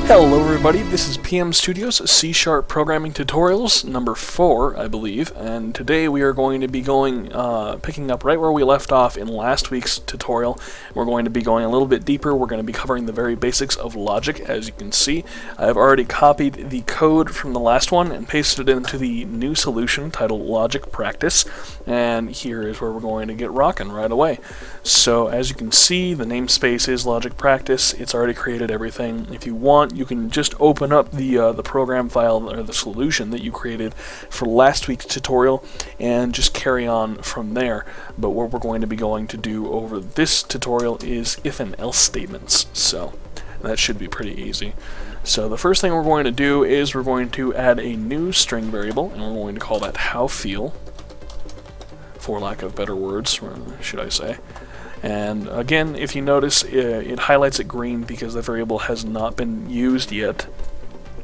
Hello everybody, this is PM Studios C# programming tutorials number 4, I believe, and today we are going to be picking up right where we left off in last week's tutorial. We're going to be going a little bit deeper. We're going to be covering the very basics of logic. As you can see, I've already copied the code from the last one and pasted it into the new solution titled Logic Practice, and here is where we're going to get rocking right away. So as you can see, the namespace is Logic Practice. It's already created everything. If you want, you can just open up the program file or the solution that you created for last week's tutorial and just carry on from there. But what we're going to be going to do over this tutorial is if and else statements. So that should be pretty easy. So the first thing we're going to do is we're going to add a new string variable, and we're going to call that howFeel, for lack of better words, should I say. And again, if you notice, it highlights it green because the variable has not been used yet,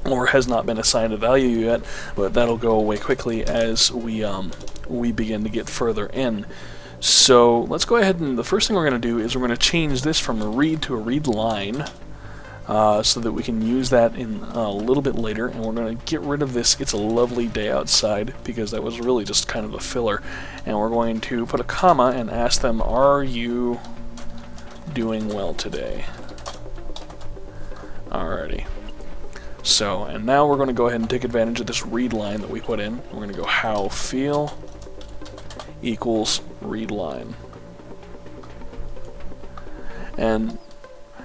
or has not been assigned a value yet, but that'll go away quickly as we begin to get further in. So let's go ahead, and the first thing we're going to do is we're going to change this from a read to a read line, so that we can use that in a little bit later, and we're going to get rid of this "it's a lovely day outside" because that was really just kind of a filler, and we're going to put a comma and ask them, are you doing well today? Alrighty. So, and now we're going to go ahead and take advantage of this read line that we put in. We're going to go howFeel equals read line. And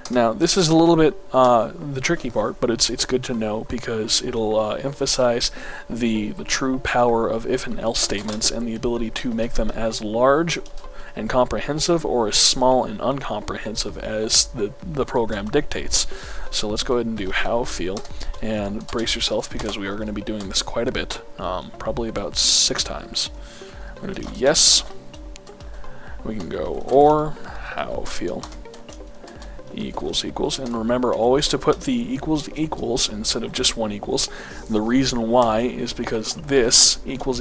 now, this is a little bit the tricky part, but it's good to know because it'll emphasize the true power of if and else statements and the ability to make them as large and comprehensive or as small and uncomprehensive as the program dictates. So let's go ahead and do howFeel, and brace yourself because we are going to be doing this quite a bit, probably about 6 times. We're going to do yes. We can go or howFeel equals, and remember always to put the equals instead of just one equals. The reason why is because this equals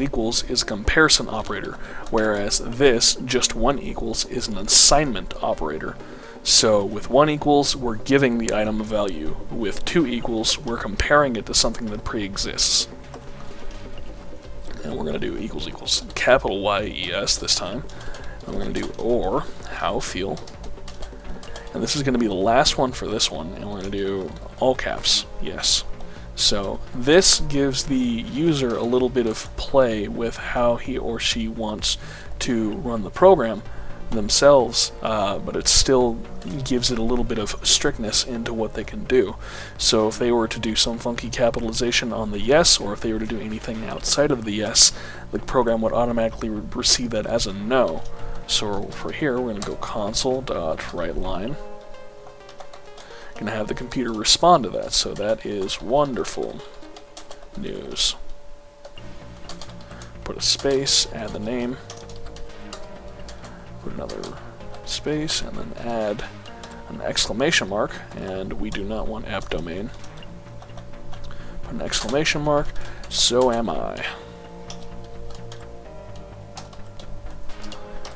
is a comparison operator, whereas this just one equals is an assignment operator. So with one equals, we're giving the item a value. With two equals, we're comparing it to something that pre-exists. And we're going to do equals, capital Y-E-S this time. And we're going to do or howFeel. And this is going to be the last one for this one, and we're going to do all caps, yes. So this gives the user a little bit of play with how he or she wants to run the program themselves, but it still gives it a little bit of strictness into what they can do. So if they were to do some funky capitalization on the yes, or if they were to do anything outside of the yes, the program would automatically receive that as a no. So for here, we're going to go console.writeLine. Going to have the computer respond to that, so that is wonderful news. Put a space, add the name, put another space, and then add an exclamation mark, and we do not want app domain. Put an exclamation mark, so am I.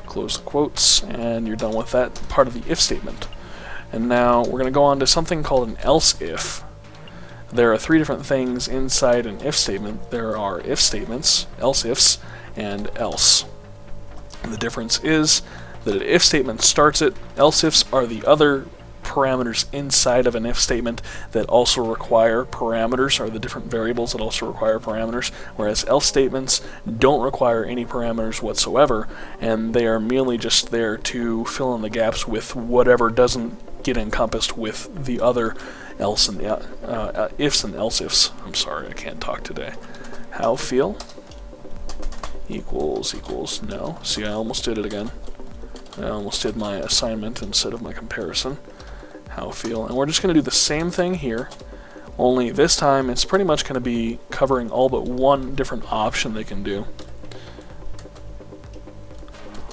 Close the quotes, and you're done with that part of the if statement. And now we're going to go on to something called an else if. There are 3 different things inside an if statement. There are if statements, else ifs, and else. And the difference is that an if statement starts it, else ifs are the other parameters inside of an if statement that also require parameters, or the different variables that also require parameters, whereas else statements don't require any parameters whatsoever, and they are merely just there to fill in the gaps with whatever doesn't get encompassed with the other else and ifs and else ifs. I'm sorry, I can't talk today. howFeel equals no. See, I almost did it again. I almost did my assignment instead of my comparison. howFeel, and we're just going to do the same thing here, only this time it's pretty much going to be covering all but one different option they can do.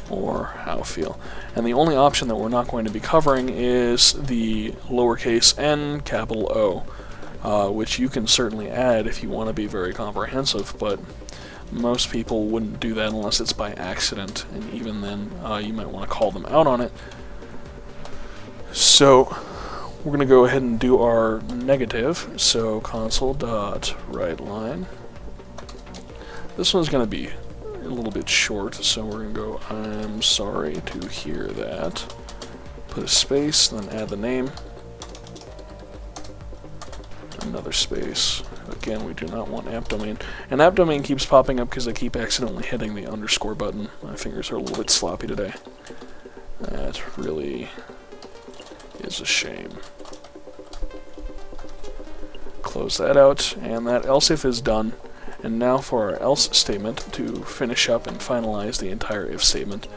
Or howFeel. And the only option that we're not going to be covering is the lowercase n, capital O, which you can certainly add if you want to be very comprehensive, but most people wouldn't do that unless it's by accident, and even then you might want to call them out on it. So we're going to go ahead and do our negative. So console.writeLine. This one's going to be a little bit short, so we're going to go, I'm sorry to hear that. Put a space, then add the name. Another space. Again, we do not want app domain. And app domain keeps popping up because I keep accidentally hitting the underscore button. My fingers are a little bit sloppy today. That really is a shame. Close that out, and that else if is done. And now for our else statement to finish up and finalize the entire if statement.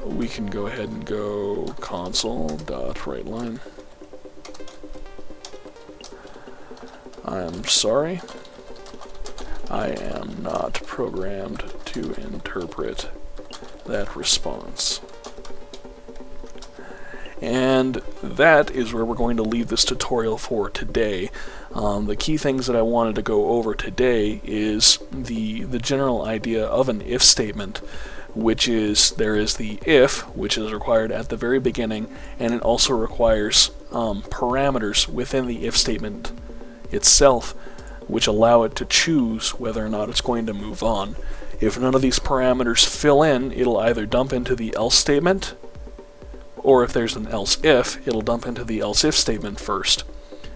We can go ahead and go console.writeLine. I'm sorry. I am not programmed to interpret that response. And that is where we're going to leave this tutorial for today. The key things that I wanted to go over today is the general idea of an if statement, which is there is the if, which is required at the very beginning, and it also requires parameters within the if statement itself, which allow it to choose whether or not it's going to move on. If none of these parameters fill in, it'll either dump into the else statement, or if there's an else if, it'll dump into the else if statement first,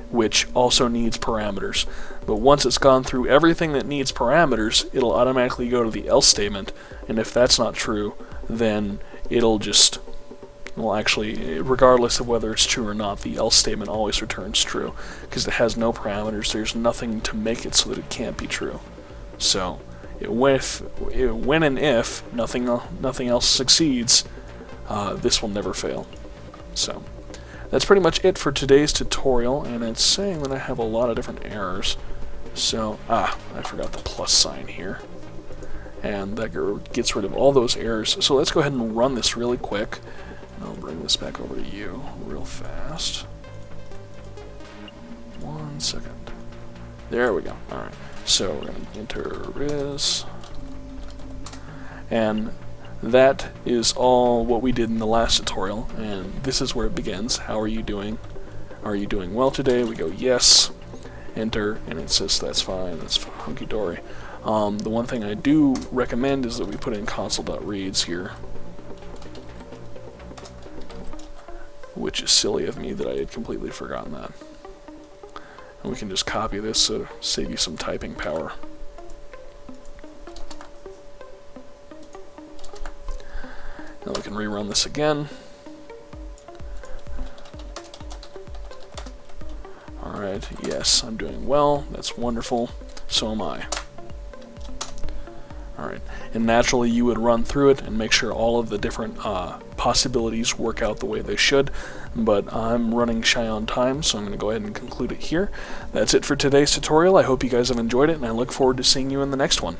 which also needs parameters. But once it's gone through everything that needs parameters, it'll automatically go to the else statement, and if that's not true, then it'll just, well, actually, regardless of whether it's true or not, the else statement always returns true, because it has no parameters. There's nothing to make it so that it can't be true. So when and if nothing else succeeds, this will never fail. So that's pretty much it for today's tutorial, and it's saying that I have a lot of different errors. So, I forgot the plus sign here. And that gets rid of all those errors. So let's go ahead and run this really quick. And I'll bring this back over to you real fast. 1 second. There we go. Alright. So we're going to enter Riz. And that is all what we did in the last tutorial, and this is where it begins. How are you doing? Are you doing well today? We go yes, enter, and it says that's fine, that's hunky-dory. The one thing I do recommend is that we put in console.reads here, which is silly of me that I had completely forgotten that. And we can just copy this to save you some typing power. Now we can rerun this again. Alright, yes, I'm doing well. That's wonderful. So am I. Alright, and naturally you would run through it and make sure all of the different possibilities work out the way they should, but I'm running shy on time, so I'm going to go ahead and conclude it here. That's it for today's tutorial. I hope you guys have enjoyed it, and I look forward to seeing you in the next one.